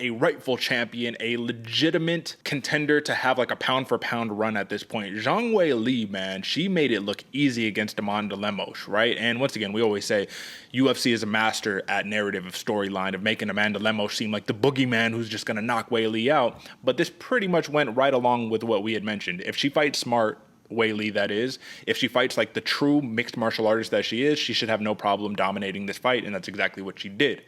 a rightful champion, a legitimate contender to have like a pound for pound run at this point. Zhang Weili, man, she made it look easy against Amanda Lemos, right? And once again, we always say UFC is a master at narrative of storyline, of making Amanda Lemos seem like the boogeyman who's just going to knock Weili out. But this pretty much went right along with what we had mentioned. If she fights smart, Weili, that is, if she fights like the true mixed martial artist that she is, she should have no problem dominating this fight, and that's exactly what she did.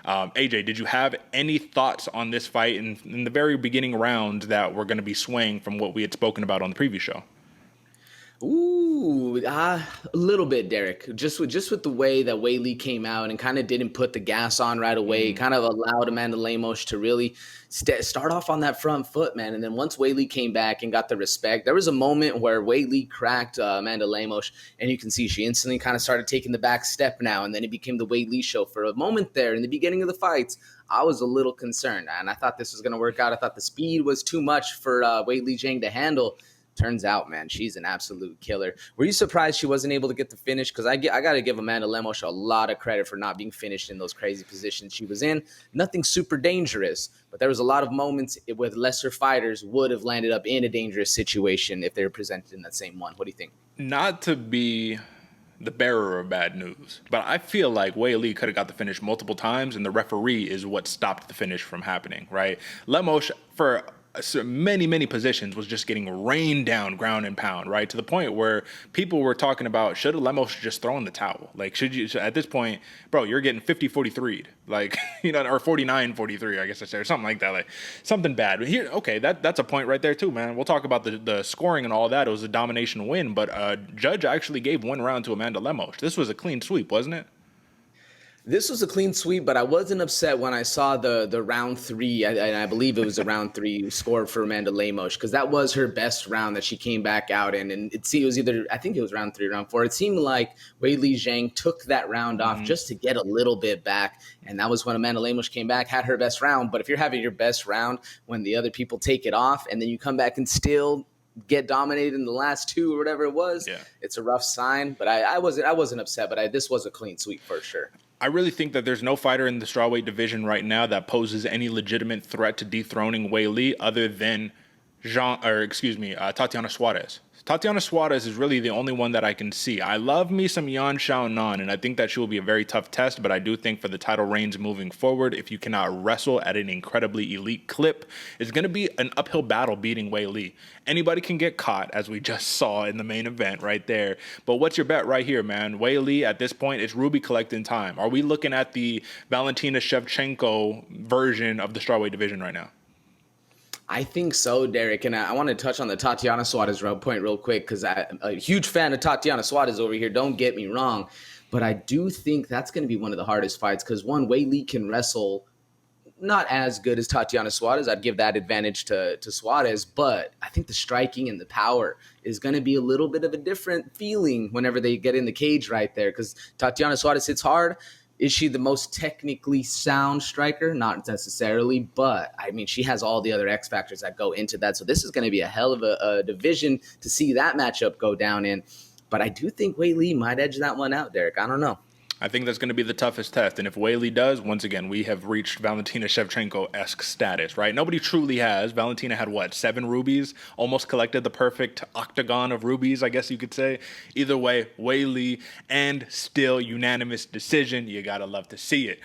AJ, did you have any thoughts on this fight in the very beginning rounds that were going to be swaying from what we had spoken about on the previous show? Ooh, a little bit, Derek. Just with the way that Weili came out and kind of didn't put the gas on right away, kind of allowed Amanda Lemos to really start off on that front foot, man. And then once Weili came back and got the respect, there was a moment where Weili cracked Amanda Lemos, and you can see she instantly kind of started taking the back step now, and then it became the Weili show. For a moment there in the beginning of the fights, I was a little concerned, and I thought this was going to work out. I thought the speed was too much for Weili Zhang to handle. Turns out, man, she's an absolute killer. Were you surprised she wasn't able to get the finish? Because I got to give Amanda Lemos a lot of credit for not being finished in those crazy positions she was in. Nothing super dangerous, but there was a lot of moments with lesser fighters would have landed up in a dangerous situation if they were presented in that same one. What do you think? Not to be the bearer of bad news, but I feel like Weili could have got the finish multiple times, and the referee is what stopped the finish from happening, right? Lemos, for so many positions, was just getting rained down ground and pound, right? To the point where people were talking about, should Lemos just throw in the towel? Like, should you, at this point, bro, you're getting 50-43, like, or 49-43, I guess I say, or something like that, like something bad. But here, okay, that's a point right there too, man. We'll talk about the scoring and all that. It was a domination win, but judge actually gave one round to Amanda Lemos. This was a clean sweep, wasn't it? This was a clean sweep, but I wasn't upset when I saw the round three. I believe it was a round three score for Amanda Lemos, because that was her best round that she came back out in. And it was either, I think it was round three, round four. It seemed like Weili Zhang took that round off just to get a little bit back. And that was when Amanda Lemos came back, had her best round. But if you're having your best round when the other people take it off, and then you come back and still get dominated in the last two or whatever it was, it's a rough sign. But I wasn't upset, but this was a clean sweep for sure. I really think that there's no fighter in the strawweight division right now that poses any legitimate threat to dethroning Weili other than Tatiana Suarez. Tatiana Suarez is really the only one that I can see. I love me some Yan Xiaonan, and I think that she will be a very tough test, but I do think for the title reigns moving forward, if you cannot wrestle at an incredibly elite clip, it's going to be an uphill battle beating Weili. Anybody can get caught, as we just saw in the main event right there. But what's your bet right here, man? Weili, at this point, it's Ruby collecting time. Are we looking at the Valentina Shevchenko version of the strawweight division right now? I think so, Derek. And I want to touch on the Tatiana Suarez point real quick, because I'm a huge fan of Tatiana Suarez over here. Don't get me wrong. But I do think that's going to be one of the hardest fights, because one, Weili can wrestle not as good as Tatiana Suarez. I'd give that advantage to Suarez. But I think the striking and the power is going to be a little bit of a different feeling whenever they get in the cage right there, because Tatiana Suarez hits hard. Is she the most technically sound striker? Not necessarily, but I mean, she has all the other X factors that go into that. So this is going to be a hell of a division to see that matchup go down in. But I do think Weili might edge that one out, Derek. I don't know. I think that's going to be the toughest test. And if Weili does, once again, we have reached Valentina Shevchenko-esque status, right? Nobody truly has. Valentina had, 7 rubies? Almost collected the perfect octagon of rubies, I guess you could say. Either way, Weili, and still unanimous decision. You got to love to see it.